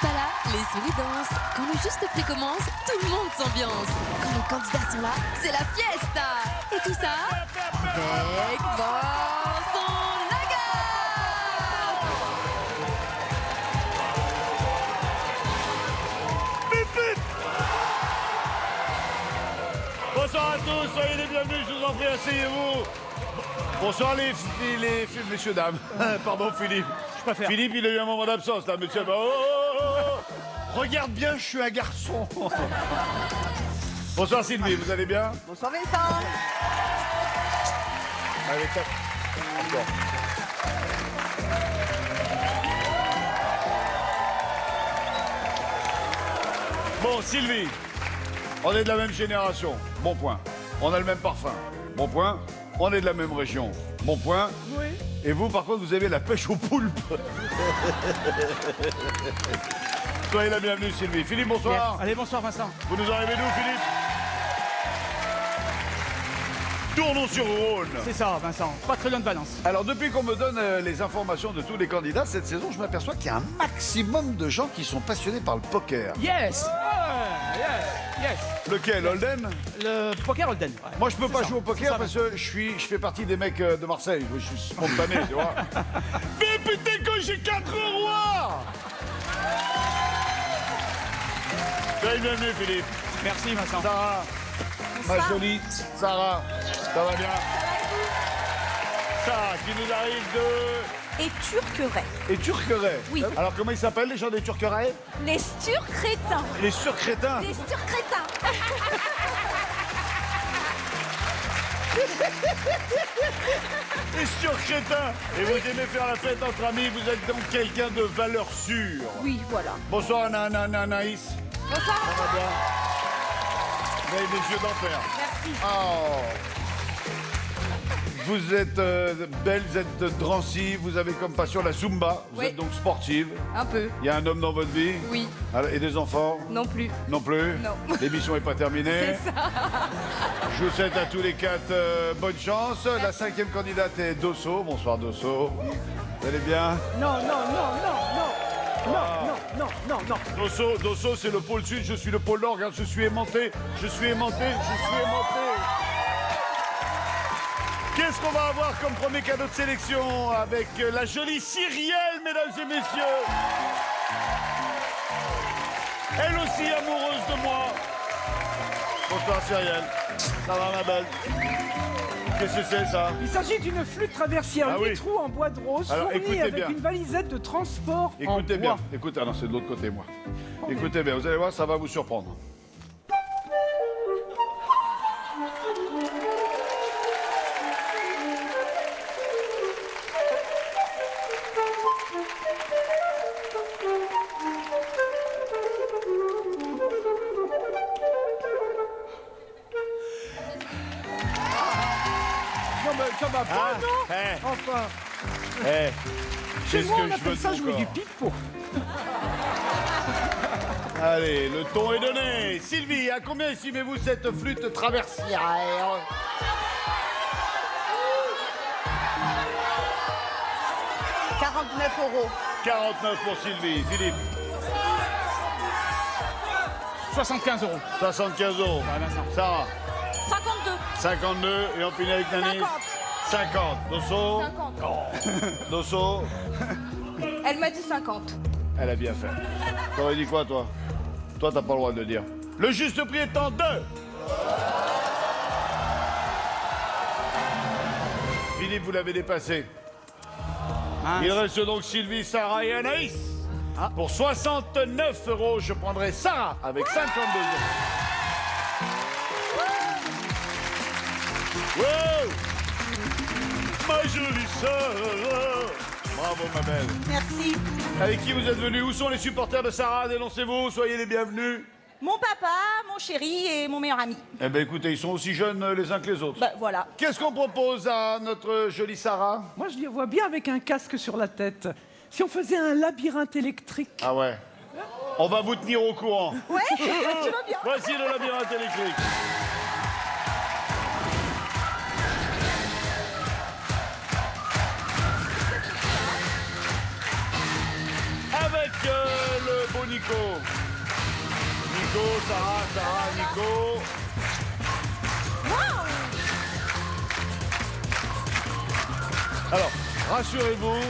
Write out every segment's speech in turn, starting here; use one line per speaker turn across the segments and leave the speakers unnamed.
pas là, les souris dansent. Quand le juste prix commence, tout le monde s'ambiance. Quand les candidats sont là, c'est la fiesta. Et tout ça avec Vincent Lagaffe.
Bonsoir à tous, soyez les bienvenus, je vous en prie, asseyez-vous. Bonsoir les messieurs, dames. Pardon Philippe.
Je préfère.
Philippe, il a eu un moment d'absence là, monsieur. Regarde bien, je suis un garçon. Bonsoir Sylvie, vous allez bien?
Bonsoir Vincent.
Allez, tape. Encore. Bon, Sylvie, on est de la même génération. Bon point. On a le même parfum. Bon point. On est de la même région. Bon point.
Oui.
Et vous, par contre, vous aimez la pêche au poulpe. Soyez la bienvenue, Sylvie. Philippe, bonsoir.
Yes. Allez, bonsoir Vincent.
Vous nous arrivez d'où, Philippe? Tournons sur Rhône.
C'est ça Vincent, pas très loin de Valence.
Alors, depuis qu'on me donne les informations de tous les candidats cette saison, je m'aperçois qu'il y a un maximum de gens qui sont passionnés par le poker.
Yes. Yes.
Lequel, Holden?
Le poker Holden. Ouais.
Moi, je peux
C'est
pas
ça.
jouer au
C'est
poker
ça,
parce que je fais partie des mecs de Marseille. Je suis spontané, tu vois. Mais putain, que j'ai 4 rois! Soyez bienvenue, Philippe.
Merci Vincent.
Sarah, ma jolie Sarah, ça va bien? Sarah, qui nous arrive de...
Et Turqueray.
Et Turqueray.
Oui.
Alors, comment ils s'appellent, les gens des Turqueray?
Les Sturcrétins.
Les surcrétins.
Les Sturcrétins.
Les surcrétins. Et vous aimez faire la fête entre amis, vous êtes donc quelqu'un de valeur sûre.
Oui, voilà.
Bonsoir, Anaïs.
Bonsoir.
Ça va bien? Vous avez des yeux d'enfer.
Merci.
Oh. Vous êtes belle, vous êtes de Drancy, vous avez comme passion la Zumba, vous
Oui.
êtes donc sportive.
Un peu.
Il y a un homme dans votre vie?
Oui.
Alors, et des enfants?
Non plus.
Non plus?
Non.
L'émission n'est pas terminée.
C'est ça.
Je vous souhaite à tous les 4 bonne chance. La 5e candidate est Dosso. Bonsoir Dosso. Vous allez bien?
Non.
Dosso, c'est le pôle sud, je suis le pôle nord. Regarde, je suis aimanté. Qu'est-ce qu'on va avoir comme premier cadeau de sélection avec la jolie Cyrielle, mesdames et messieurs? Elle aussi amoureuse de moi. Bonsoir Cyrielle. Ça va ma belle? Qu'est-ce que c'est ça?
Il s'agit d'une flûte traversière
Ah oui.
8 trous en bois de rose,
Alors,
fournie
écoutez
avec
bien.
une valisette de transport
Écoutez
en
bien.
bois.
Écoutez, ah non, c'est de l'autre côté, moi. Écoutez bien, vous allez voir, ça va vous surprendre.
Non mais ça va pas, non Enfin, chez
Qu'est-ce
moi
que
on
je veux
appelle
de
ça
mon
jouer
corps?
du pipeau.
Allez, le ton est donné. Sylvie, à combien estimez-vous cette flûte traversière?
49 €.
49 pour Sylvie. Philippe,
75 €.
75 €.
Vincent.
Sarah,
52.
52. Et on finit avec Nanis. 50. Dosso.
50.
Dosso.
Elle m'a dit 50.
Elle a bien fait. T'aurais dit quoi, toi? Toi, t'as pas le droit de le dire. Le juste prix étant 2. Philippe, vous l'avez dépassé. Il reste donc Sylvie, Sarah et Anaïs. Pour 69 €, je prendrai Sarah avec 52 €. Wow! Ma jolie sœur! Bravo, ma belle.
Merci.
Avec qui vous êtes venus? Où sont les supporters de Sarah? Dénoncez-vous, soyez les bienvenus.
Mon papa, mon chéri et mon meilleur ami.
Eh bien, écoutez, ils sont aussi jeunes les uns que les autres.
Bah voilà.
Qu'est-ce qu'on propose à notre jolie Sarah?
Moi je les vois bien avec un casque sur la tête. Si on faisait un labyrinthe électrique.
Ah ouais. On va vous tenir au courant.
Ouais, tu vas bien.
Voici le labyrinthe électrique. Avec le beau Nico. Nico, Sarah, Nico. Alors, rassurez-vous,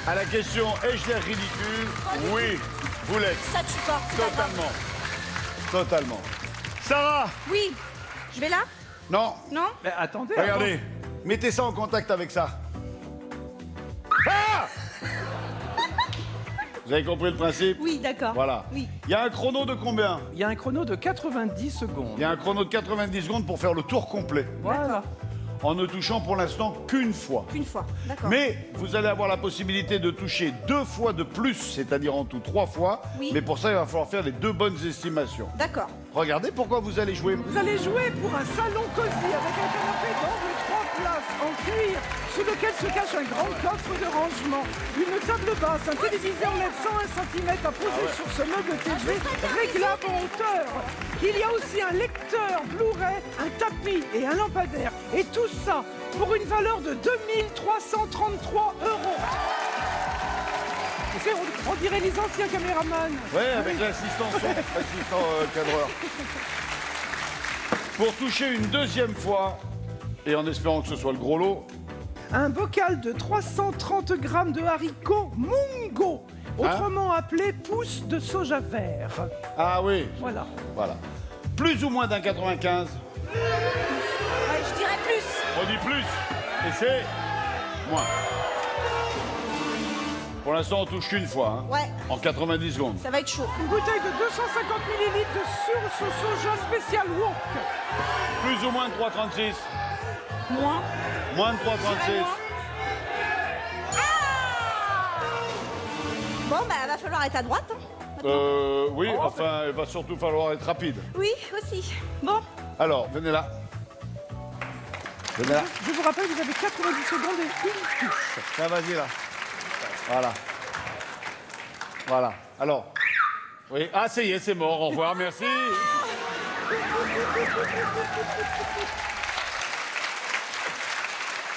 à la question ai-je l'air ridicule? Oui, vous l'êtes.
Ça tue pas. c'est pas grave.
Totalement. Sarah?
Oui. Je vais là?
Non.
Non?
Mais attendez.
Regardez, mettez ça en contact avec ça. Ah! Vous avez compris le principe?
Oui, d'accord.
Voilà.
Oui.
Il y a un chrono de combien?
Il y a un chrono de 90 secondes.
Il y a un chrono de 90 secondes pour faire le tour complet.
Voilà.
En ne touchant pour l'instant qu'une fois.
Qu'une fois. D'accord.
Mais vous allez avoir la possibilité de toucher 2 fois de plus, c'est-à-dire en tout 3 fois.
Oui.
Mais pour ça, il va falloir faire les 2 bonnes estimations.
D'accord.
Regardez pourquoi vous allez jouer.
Vous allez jouer pour un salon cosy avec un canapé d'angle 3 places en cuir sous lequel se cache un grand coffre de rangement, une table basse, un téléviseur LED 101 cm à poser sur ce meuble TV réglable en hauteur. Il y a aussi un lecteur Blu-ray, un tapis et un lampadaire. Et tout ça pour une valeur de 2333 €. Tu sais, on dirait les anciens caméramans.
Ouais, avec l'assistant cadreur. Pour toucher une deuxième fois, et en espérant que ce soit le gros lot,
Un bocal de 330 grammes de haricots Mungo, autrement appelé pousses de soja vert.
ah oui,
Voilà.
voilà. Plus ou moins d'un 95,
Ouais, je dirais plus.
on dit plus, et c'est moins. Pour l'instant, on touche qu'une fois, hein,
Ouais.
en 90 secondes.
Ça va être chaud.
Une bouteille de 250 ml de source au soja spécial wok.
Plus ou moins de 3,36.
Moins.
Moins de 3,36.
Bon, bah, va falloir être à droite. Hein.
Oui, enfin, il va surtout falloir être rapide.
Oui, aussi. Bon.
Alors, venez là. Venez là.
Je vous rappelle, vous avez 90 secondes et une touche.
Tiens, vas-y là. Voilà. Voilà. Alors. Oui. Ah, ça y est, c'est mort. Au revoir, merci.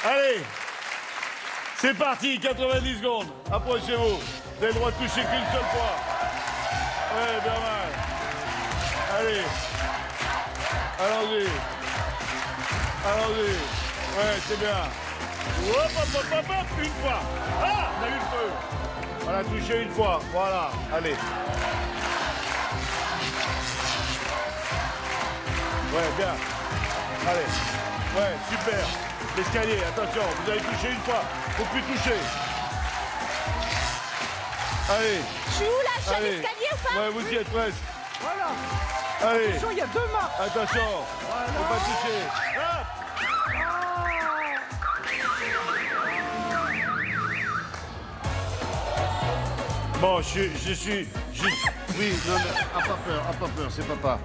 Allez. C'est parti, 90 secondes. Approchez-vous. Vous avez le droit de toucher qu'une seule fois. Ouais, bien mal. Allez. Allons-y. Allons-y. Ouais, c'est bien. Hop, hop, hop, hop, hop, une fois. Ah, on a eu le feu. On a touché une fois. Voilà. Allez. Ouais, bien. Allez. Ouais, super. L'escalier, attention, vous avez touché une fois. Faut plus toucher. Allez.
Je suis où là? Je suis à
Allez.
l'escalier ou pas?
Ouais, vous y êtes presque.
Voilà.
Allez.
Attention, il y a 2 marches.
Attention. Faut pas toucher. Hop. Bon, je suis... Oui, non, mais à pas peur, c'est papa.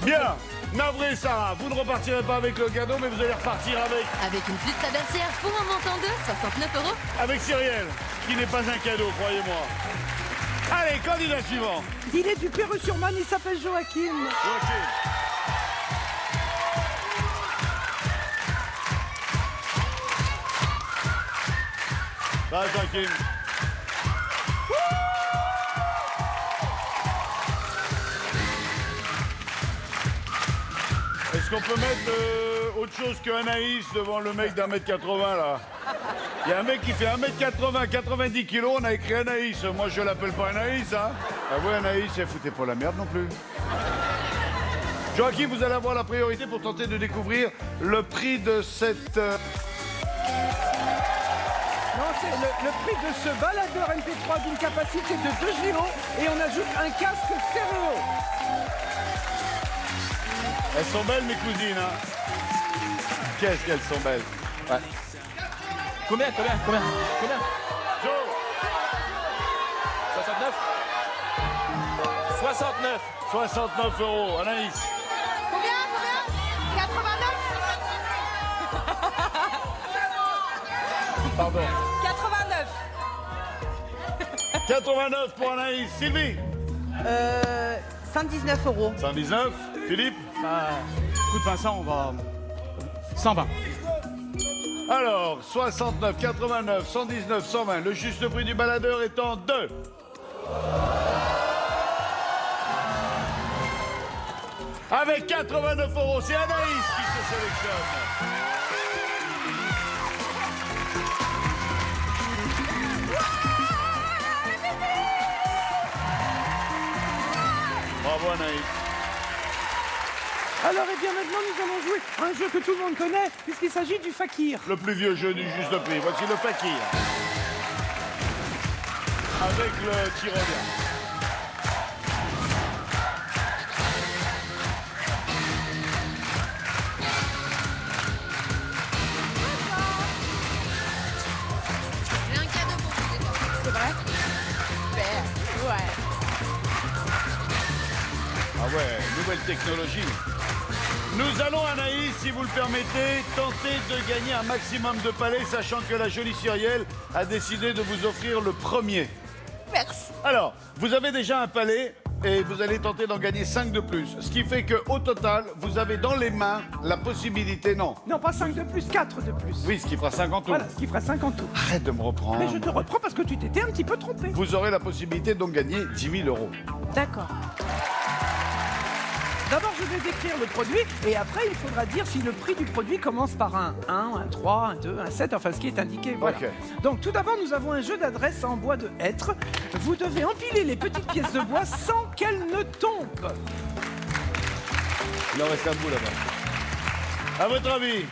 Bien, navré Sarah, vous ne repartirez pas avec le cadeau, mais vous allez repartir avec...
Avec une flûte traversière pour un montant de 69 €.
Avec Cyrielle, qui n'est pas un cadeau, croyez-moi. Allez, candidat suivant.
Il est du Pérus-sur-Marne, il s'appelle Joachim.
Joachim. Va, Joachim. Est-ce qu'on peut mettre autre chose qu'Anaïs devant le mec d'1,80 m là? Il y a un mec qui fait 1,80 m, 90 kilos, on a écrit Anaïs. Moi, je l'appelle pas Anaïs, hein. Ah oui, Anaïs, elle foutait pas la merde non plus. Joachim, vous allez avoir la priorité pour tenter de découvrir le prix de cette...
Non, c'est le prix de ce baladeur MP3 d'une capacité de 2 Go et on ajoute un casque stéréo.
Elles sont belles, mes cousines, hein. Qu'est-ce qu'elles sont belles. Ouais.
Combien
Joe,
69 69
69 €. Anaïs.
Combien? 89?
Pardon.
89.
89 pour Anaïs. Sylvie.
119 €.
119. Philippe.
Écoute Vincent, on va... 120.
Alors, 69, 89, 119, 120. Le juste prix du baladeur étant de... avec 89 €. C'est Anaïs qui se sélectionne. Bravo Anaïs.
Alors, eh bien maintenant, nous allons jouer à un jeu que tout le monde connaît, puisqu'il s'agit du fakir.
Le plus vieux jeu du juste prix. Voici le fakir. Avec le tyrolien.
J'ai un cadeau pour vous déjà. C'est vrai? Super. Ouais.
Ah ouais, nouvelle technologie. Nous allons, Anaïs, si vous le permettez, tenter de gagner un maximum de palets, sachant que la jolie Cyrielle a décidé de vous offrir le premier.
Merci.
Alors, vous avez déjà un palais et vous allez tenter d'en gagner 5 de plus. Ce qui fait qu'au total, vous avez dans les mains la possibilité, non.
Non, pas 5 de plus, 4 de plus.
Oui, ce qui fera 50 euros.
Voilà, ce qui fera 50 euros.
Arrête de me reprendre.
Mais je te reprends parce que tu t'étais un petit peu trompé.
Vous aurez la possibilité de donc gagner 10 000 €.
D'accord.
D'abord, je vais décrire le produit et après, il faudra dire si le prix du produit commence par un 1, un 3, un 2, un 7, enfin ce qui est indiqué. Voilà.
Ok.
Donc, tout d'abord, nous avons un jeu d'adresse en bois de hêtre. Vous devez empiler les petites pièces de bois sans qu'elles ne tombent.
Il en reste un bout là-bas. À votre avis,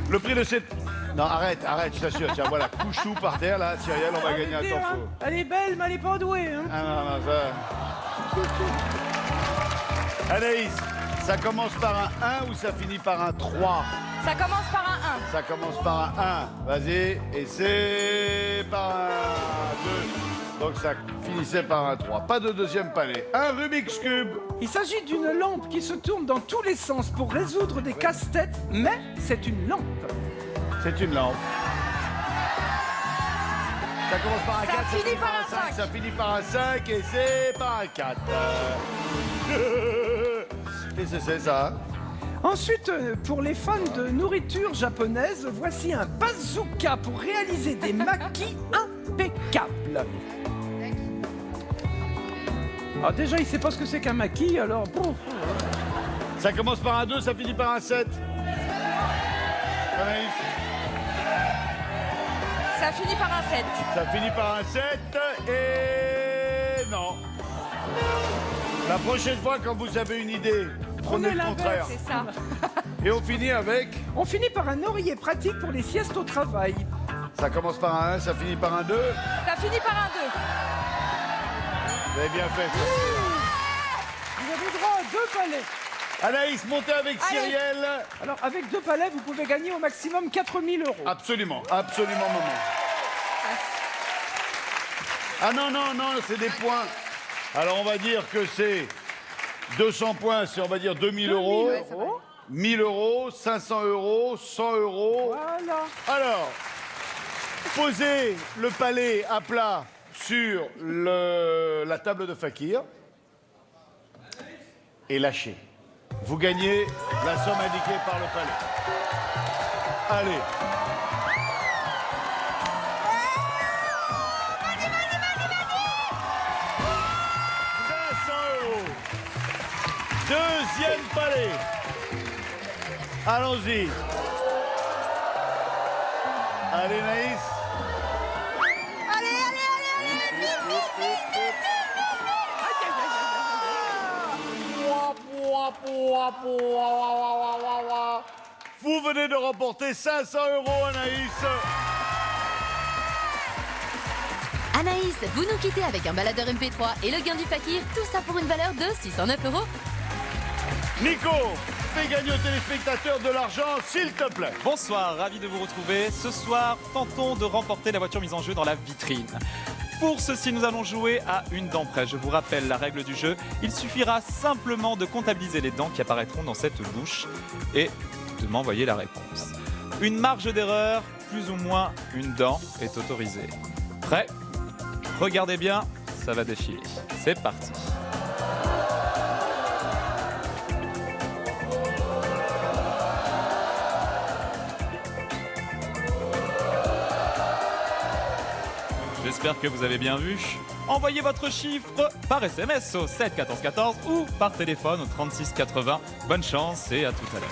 le prix de cette... Non, arrête, je t'assure. Tiens, voilà, couche tout par terre, là, Cyrielle, on va gagner un
Arrêtez,
temps
hein.
fou.
Elle est belle, mais elle est pas douée. Hein.
Ah non, ça... Anaïs, ça commence par un 1 ou ça finit par un 3?
Ça commence par un 1.
Ça commence par un 1. Vas-y, et c'est par un 2. Donc ça finissait par un 3. Pas de deuxième palais. Un Rubik's Cube.
Il s'agit d'une lampe qui se tourne dans tous les sens pour résoudre des casse-têtes, mais c'est une lampe.
C'est une lampe. Ça commence par un 4, ça
finit par un 5.
Ça finit par un 5 et c'est par un 4. Et c'est ça.
Ensuite, pour les fans de nourriture japonaise, voici un bazooka pour réaliser des maquis impeccables. Alors déjà, il sait pas ce que c'est qu'un maquis, alors bon.
Ça commence par un 2, ça finit par un 7. Anaïs.
Ça finit par un 7.
Ça finit par un 7 et... non. La prochaine fois, quand vous avez une idée, prenez le contraire.
C'est ça.
Et on finit avec...
On finit par un oreiller pratique pour les siestes au travail.
Ça commence par un 1, ça finit par un 2.
Ça finit par un 2.
Vous avez bien fait.
Vous avez droit à 2 palets.
Anaïs, montez avec Cyrielle.
Alors, avec 2 palets, vous pouvez gagner au maximum 4 000 €.
Absolument, absolument, maman. Ah non, c'est des points. Alors, on va dire que c'est 200 points, c'est on va dire 2 000 €.
Ouais, ça va.
1 000 €, 500 €, 100 €.
Voilà.
Alors, posez le palais à plat sur la table de fakir et lâchez. Vous gagnez la somme indiquée par le palais. Allez. Deuxième palais. Allons-y. Allez, Naïs.
Allez, vite,
Vous venez de remporter 500 €, Anaïs.
Anaïs, vous nous quittez avec un baladeur MP3 et le gain du fakir, tout ça pour une valeur de 609 €.
Nico, fais gagner aux téléspectateurs de l'argent, s'il te plaît.
Bonsoir, ravi de vous retrouver. Ce soir, tentons de remporter la voiture mise en jeu dans la vitrine. Pour ceci, nous allons jouer à une dent près. Je vous rappelle la règle du jeu. Il suffira simplement de comptabiliser les dents qui apparaîtront dans cette bouche et de m'envoyer la réponse. Une marge d'erreur, plus ou moins une dent, est autorisée. Prêt? Regardez bien, ça va défiler. C'est parti. J'espère que vous avez bien vu. Envoyez votre chiffre par SMS au 7 14 14 ou par téléphone au 36 80. Bonne chance et à tout à l'heure.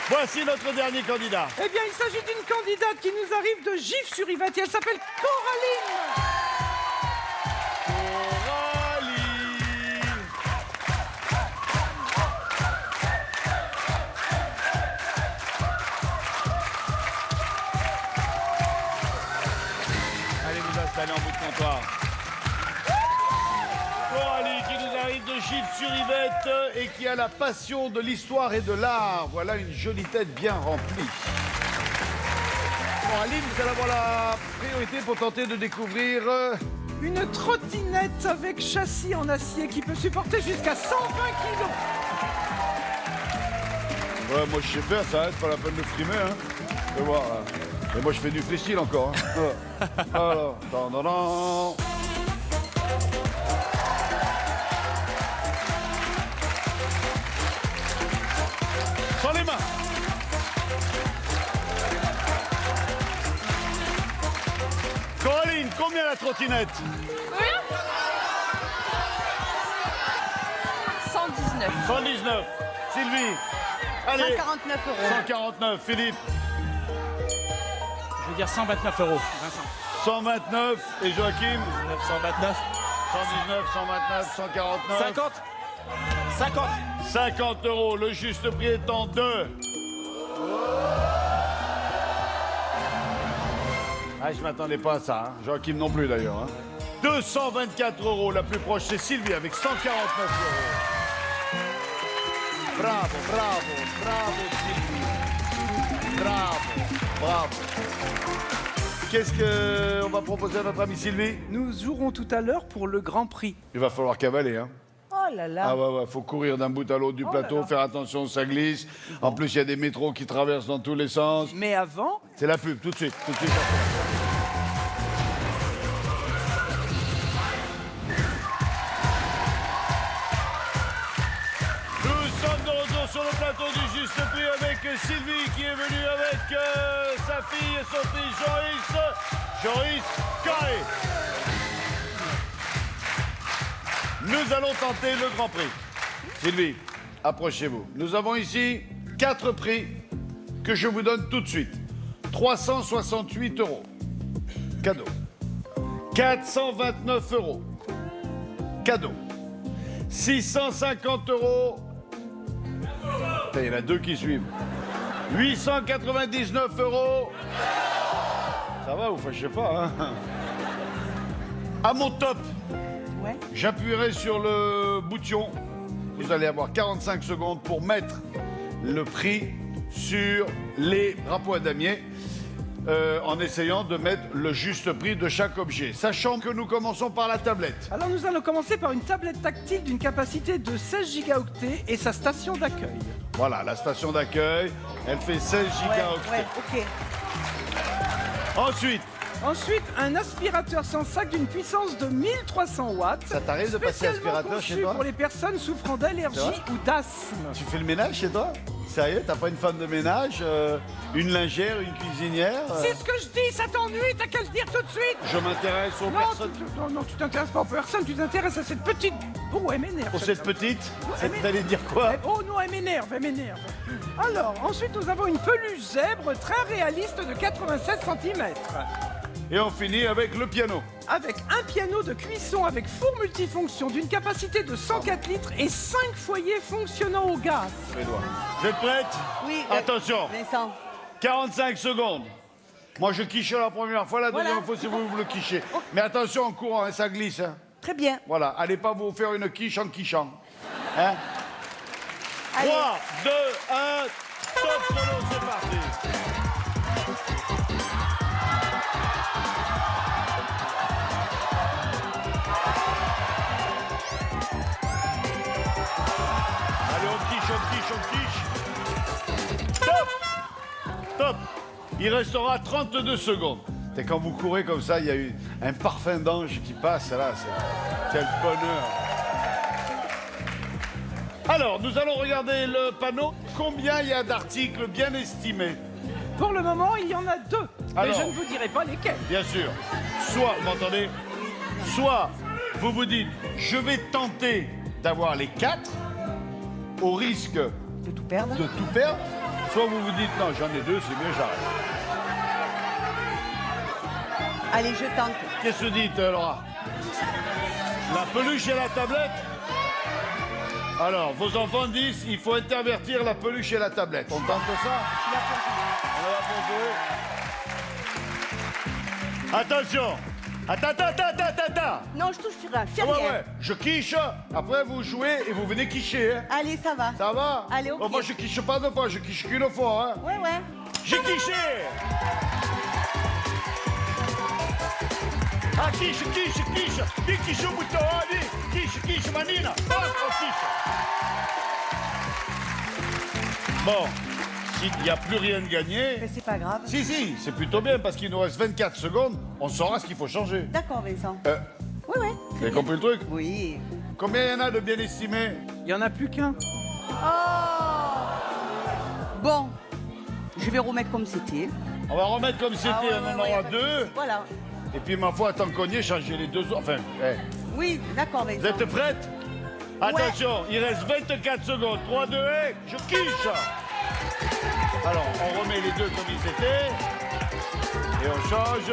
Voici notre dernier candidat.
Eh bien, il s'agit d'une candidate qui nous arrive de Gif-sur-Yvette et elle s'appelle Coraline.
Allez vous installer en bout de comptoir. Coralie qui nous arrive de Gif-sur-Yvette et qui a la passion de l'histoire et de l'art. Voilà une jolie tête bien remplie. Coralie, vous allez avoir la priorité pour tenter de découvrir...
Une trottinette avec châssis en acier qui peut supporter jusqu'à 120 kilos.
Ouais, moi je sais faire ça, c'est pas la peine de frimer, hein. Tu vas voir. Et moi je fais du freestyle encore. Hein. Alors, dan. Sans les mains. Coraline, combien la trottinette?
119.
119. Sylvie. Allez.
149 euros.
149. Philippe.
Je veux dire 129 euros. Vincent.
129. Et Joachim.
929.
119, 129, 149.
50. 50.
50 euros. Le juste prix étant de... Ah, je m'attendais pas à ça. Hein. Joachim non plus d'ailleurs. Hein. 224 euros. La plus proche, c'est Sylvie avec 149 euros. Bravo, Sylvie. Bravo. Qu'est-ce qu'on va proposer à notre amie Sylvie?
Nous jouerons tout à l'heure pour le Grand Prix.
Il va falloir cavaler, hein.
Oh là là.
Ah ouais, faut courir d'un bout à l'autre du plateau, faire attention, ça glisse. En plus, il y a des métros qui traversent dans tous les sens.
Mais avant,
C'est la pub, tout de suite. Nous sommes de retour sur le plateau du Juste Prix avec Sylvie qui est venue avec sa fille et son fils Joris Carré. Nous allons tenter le Grand Prix. Sylvie, approchez-vous. Nous avons ici 4 prix que je vous donne tout de suite. 368 euros. Cadeau. 429 euros. Cadeau. 650 euros. Il y en a 2 qui suivent. 899 euros. Ça va, vous fâchez pas, hein? À mon top,
Ouais.
j'appuierai sur le bouton. Vous allez avoir 45 secondes pour mettre le prix sur les drapeaux à damier en essayant de mettre le juste prix de chaque objet. Sachant que nous commençons par la tablette.
alors nous allons commencer par une tablette tactile d'une capacité de 16 gigaoctets et sa station d'accueil.
Voilà, la station d'accueil, elle fait 16 gigaoctets.
Ouais, ok.
Ensuite, un aspirateur sans sac d'une puissance de 1300 watts.
Ça t'arrive de passer
spécialement
aspirateur chez
conçu
toi?
pour les personnes souffrant
C'est
d'allergies
vrai
ou d'asthme.
Tu fais le ménage chez toi? Sérieux? T'as pas une femme de ménage, une lingère, une cuisinière
C'est ce que je dis, ça t'ennuie, t'as qu'à le dire tout de suite.
Je m'intéresse aux
Non,
personnes.
tu t'intéresses pas aux personnes, tu t'intéresses à cette petite... Oh, elle m'énerve.
Pour cette petite?
elle m'énerve.
T'allais dire quoi?
Oh non, elle m'énerve. Alors, ensuite, nous avons une peluche zèbre très réaliste de 87 cm.
Et on finit avec le piano.
Avec un piano de cuisson avec four multifonction d'une capacité de 104 litres et 5 foyers fonctionnant au gaz.
Les doigts. Vous êtes prêtes?
Oui.
Attention,
Vincent.
45 secondes. Moi, je quiche la première fois, la deuxième
Voilà.
fois, c'est vous le quichez. Mais attention, en courant, hein, ça glisse. Hein.
Très bien.
Voilà, allez pas vous faire une quiche en quichant. Hein?
Allez.
3, 2, 1, top chrono, c'est parti. Allez, on quiche. Top! Top! Il restera 32 secondes. Et quand vous courez comme ça, il y a eu un parfum d'ange qui passe, là, c'est quel bonheur. Alors, nous allons regarder le panneau. Combien il y a d'articles bien estimés
Pour le moment, il y en a 2. Mais
Alors.
je ne vous dirai pas lesquels.
Bien sûr. Soit, vous m'entendez? Soit vous vous dites, je vais tenter d'avoir les 4 au risque
De tout perdre.
de tout perdre. Soit vous vous dites, non, j'en ai 2, c'est mieux, j'arrête.
Allez, je tente.
Qu'est-ce que vous dites, Laura? La peluche et la tablette? Alors, vos enfants disent, il faut intervertir la peluche et la tablette. On tente ça? On va pour vous. Attention! Attends!
Non, je touche rien. Je fais
Ouais,
rien.
ouais, je quiche, après vous jouez et vous venez quicher, hein.
Allez, ça va.
Ça va?
Allez, ok.
Oh, moi je quiche pas 2 fois, je quiche qu'une fois, hein.
Ouais, ouais.
J'ai quiché! Ah, quiche! Dis quiche au bouton, hein, dis! Quiche, manina! Ah, oh, quiche! Bon, s'il n'y a plus rien de gagné...
Mais c'est pas grave.
Si, c'est plutôt bien parce qu'il nous reste 24 secondes, on saura ce qu'il faut changer.
D'accord, Vincent. Oui, oui.
Vous avez compris le truc?
Oui.
Combien il y en a de bien estimés?
Il n'y en a plus qu'un.
Oh. Bon. Je vais remettre comme c'était.
On va remettre comme c'était,
Ah ouais,
on en
ouais,
aura
ouais,
2.
Voilà.
Et puis ma foi, tant qu'on y est, changer les 2 autres. Enfin,
Oui, d'accord, Vincent.
vous êtes prêtes? Attention, il reste 24 secondes. 3, 2, 1, je quiche. Alors, on remet les 2 comme ils étaient. Et on change.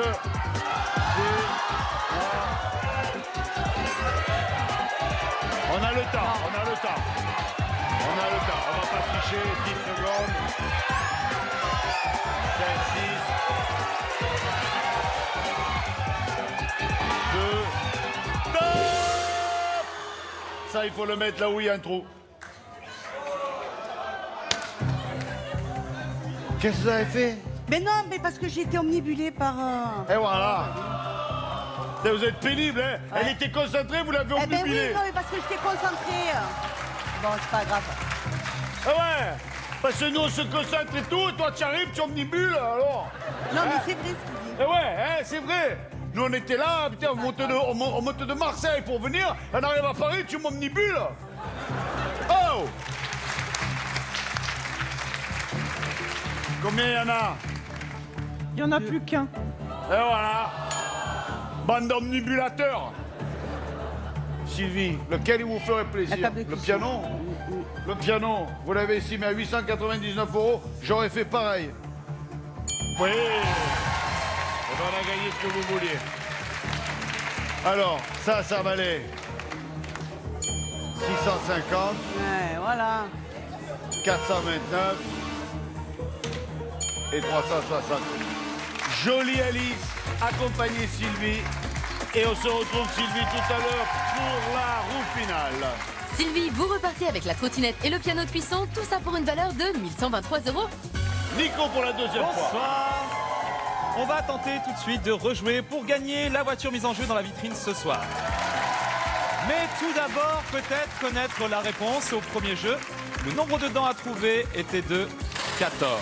On a le temps. On va pas tricher. 10 secondes. 5, 6. 2. Stop! Ça, il faut le mettre là où il y a un trou. Qu'est-ce que vous avez fait?
Mais non, mais parce que j'ai été omnibulée par...
Et voilà. Vous êtes pénible, hein?
Ouais.
Elle était concentrée, vous l'avez
Eh ben oui,
omnibulée.
non, mais parce que j'étais concentrée. Bon, c'est pas grave.
Ah ouais. Parce que nous, on se concentre et tout. Toi, tu arrives, tu omnibules, alors.
Non, mais c'est vrai ce qu'il dit.
Eh ouais, hein, c'est vrai. Nous, on était là, putain, on monte de Marseille pour venir. On arrive à Paris, tu m'omnibules. Oh! Combien il y en a?
Il n'y en a plus qu'un.
Et voilà. Bande d'omnibulateurs. Sylvie, lequel il vous ferait plaisir?
La table de
Le
cuisson.
piano? Le piano, vous l'avez estimé à 899 €. J'aurais fait pareil. Oui. Et ben, on a gagné ce que vous vouliez. Alors, ça valait 650,
Ouais, voilà.
429 et 360. Jolie Alice, accompagnée Sylvie. Et on se retrouve, Sylvie, tout à l'heure pour la roue finale.
Sylvie, vous repartez avec la trottinette et le piano de cuisson, tout ça pour une valeur de 1123 €.
Nico pour la deuxième fois.
Bonsoir. On va tenter tout de suite de rejouer pour gagner la voiture mise en jeu dans la vitrine ce soir. Mais tout d'abord, peut-être connaître la réponse au premier jeu. Le nombre de dents à trouver était de 14.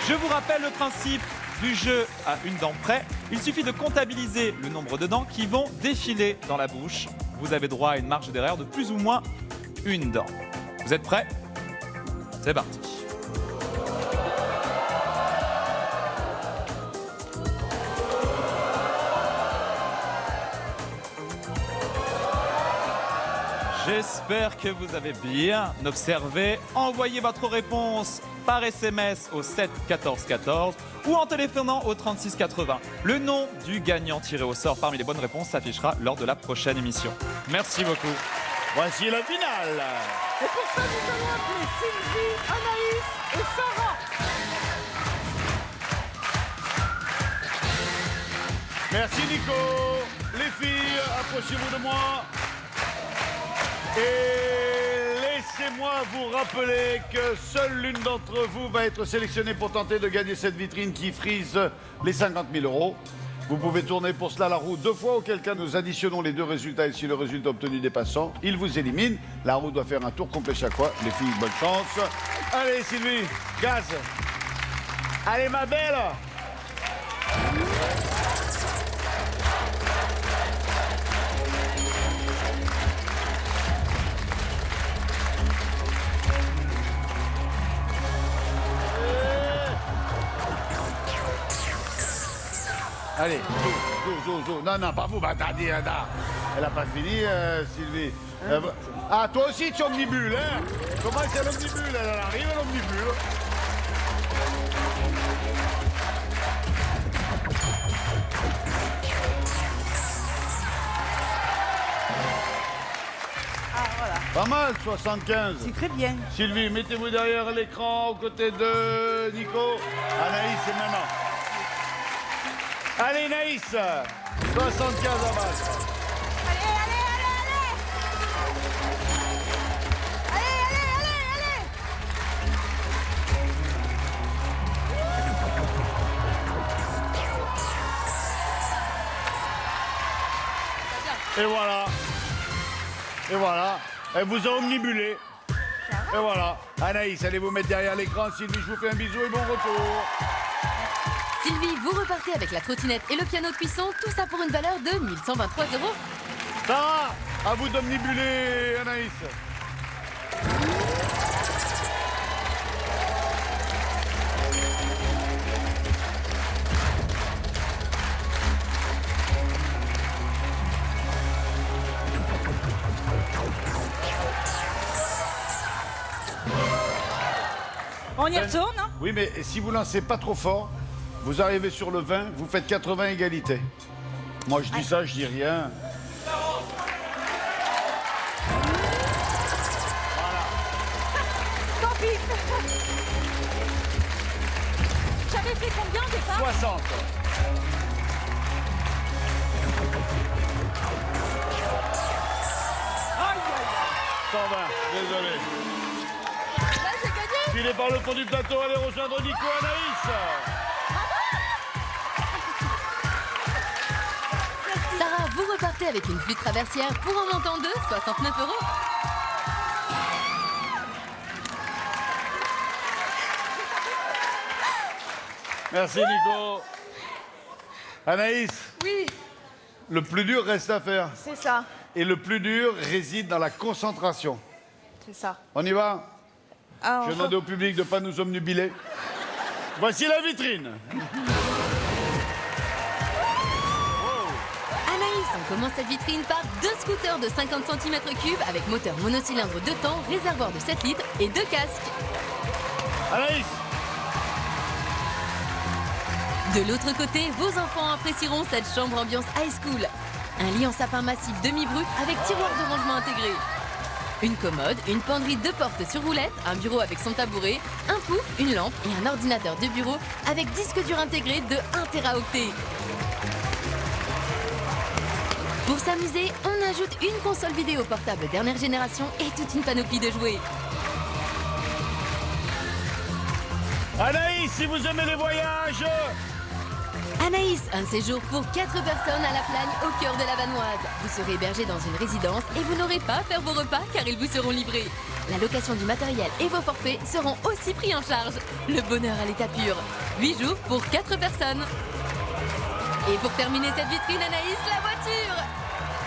Je vous rappelle le principe du jeu à une dent près. Il suffit de comptabiliser le nombre de dents qui vont défiler dans la bouche. Vous avez droit à une marge d'erreur de plus ou moins une dent. Vous êtes prêts? C'est parti. J'espère que vous avez bien observé. Envoyez votre réponse par SMS au 7 14 14 ou en téléphonant au 36 80. Le nom du gagnant tiré au sort parmi les bonnes réponses s'affichera lors de la prochaine émission. Merci beaucoup.
Voici la finale.
Et pour ça, nous allons appeler Sylvie, Anaïs et Sarah.
Merci Nico. Les filles, approchez-vous de moi. Et laissez-moi vous rappeler que seule l'une d'entre vous va être sélectionnée pour tenter de gagner cette vitrine qui frise les 50 000 €. Vous pouvez tourner pour cela la roue 2 fois, auquel cas nous additionnons les 2 résultats et si le résultat obtenu dépassant, il vous élimine. La roue doit faire un tour complet chaque fois. Les filles, bonne chance. Allez Sylvie, gaz. Allez ma belle. Allez, zo. Non, pas vous, bah attendez, Anna. Elle a pas fini, Sylvie. Ah, toi aussi, tu omnibules, hein? Comment c'est l'omnibule? Elle arrive, l'omnibule.
Ah, voilà.
Pas mal, 75.
C'est très bien.
Sylvie, mettez-vous derrière l'écran, aux côtés de Nico. Anaïs, c'est maintenant. Allez, Naïs, 75 à base. Et voilà. Et voilà. Elle vous a omnibulé. Et voilà. Anaïs, allez vous mettre derrière l'écran. Sylvie, je vous fais un bisou et bon retour.
Sylvie, vous repartez avec la trottinette et le piano de cuisson, tout ça pour une valeur de 1123 €.
Sarah, à vous d'omnibuler, Anaïs.
On y retourne, hein?
Oui, mais si vous lancez pas trop fort, vous arrivez sur le 20, vous faites 80 égalité. Moi, je dis ça, je dis rien.
Tant pis. J'avais fait combien au départ?
60.
Aïe,
120, désolé.
Là, j'ai gagné.
Filé par le fond du plateau, allez rejoindre Nico, Anaïs.
Sarah, vous repartez avec une flûte traversière pour un montant de 69 €.
Merci, Nico. Anaïs,
Oui,
le plus dur reste à faire.
c'est ça.
Et le plus dur réside dans la concentration.
C'est ça.
On y va?
Ah,
Je demande au public de ne pas nous omnubiler. Voici la vitrine.
Anaïs, on commence cette vitrine par 2 scooters de 50 cm3 avec moteur monocylindre 2 temps, réservoir de 7 litres et 2 casques.
Anaïs,
De l'autre côté, vos enfants apprécieront cette chambre ambiance high school. Un lit en sapin massif demi-brut avec tiroir de rangement intégré. Une commode, une penderie 2 portes sur roulette, un bureau avec son tabouret, un pouf, une lampe et un ordinateur de bureau avec disque dur intégré de 1 Teraoctet. Pour s'amuser, on ajoute une console vidéo portable dernière génération et toute une panoplie de jouets.
Anaïs, si vous aimez les voyages,
Anaïs, un séjour pour 4 personnes à la Plagne au cœur de la Vanoise. Vous serez hébergé dans une résidence et vous n'aurez pas à faire vos repas car ils vous seront livrés. La location du matériel et vos forfaits seront aussi pris en charge. Le bonheur à l'état pur. 8 jours pour 4 personnes. Et pour terminer cette vitrine, Anaïs, la voiture.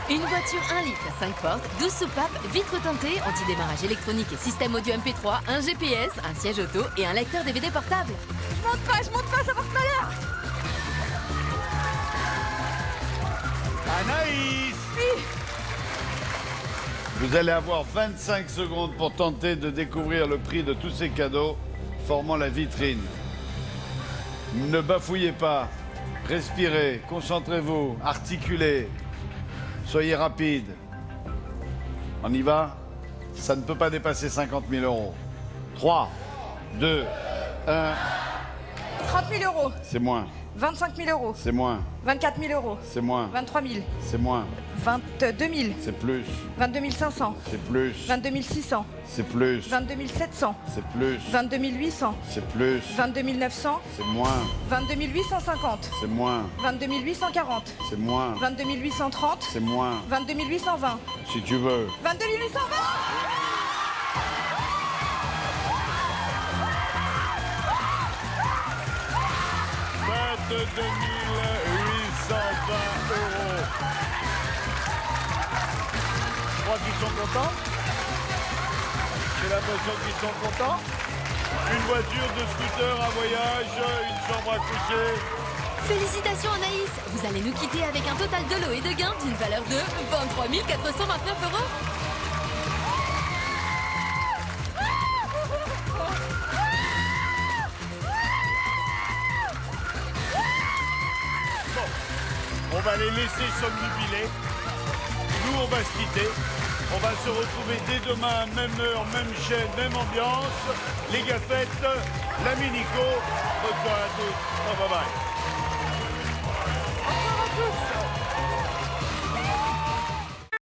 Une voiture 1 litre, 5 portes, 12 soupapes, vitres teintées, anti-démarrage électronique et système audio MP3, un GPS, un siège auto et un lecteur DVD portable.
Je monte pas, ça porte malheur.
Anaïs, vous allez avoir 25 secondes pour tenter de découvrir le prix de tous ces cadeaux formant la vitrine. Ne bafouillez pas, respirez, concentrez-vous, articulez, soyez rapide. On y va? Ça ne peut pas dépasser 50 000 €. 3, 2, 1,
30 000 €.
c'est moins,
25 000 €.
c'est moins,
24 000 €.
c'est moins,
23 000.
c'est moins,
22 000.
c'est plus,
22 500.
c'est plus,
22 600.
c'est plus,
22 700.
c'est plus,
22 800.
c'est plus,
22 900.
c'est moins,
22 850.
c'est moins,
22 840.
c'est moins,
22 830.
c'est moins,
22 820.
si tu veux.
22 820.
22 820 €. Je crois qu'ils sont contents. J'ai l'impression qu'ils sont contents. Une voiture, 2 scooters, un voyage, une chambre à coucher.
Félicitations Anaïs, vous allez nous quitter avec un total de lots et de gains d'une valeur de 23 429 €.
On va les laisser somnubiler. Nous, on va se quitter. On va se retrouver dès demain, même heure, même chaîne, même ambiance. Les gâtettes, l'ami Nico. Bonne soirée à tous. Bye bye.
Au revoir à tous.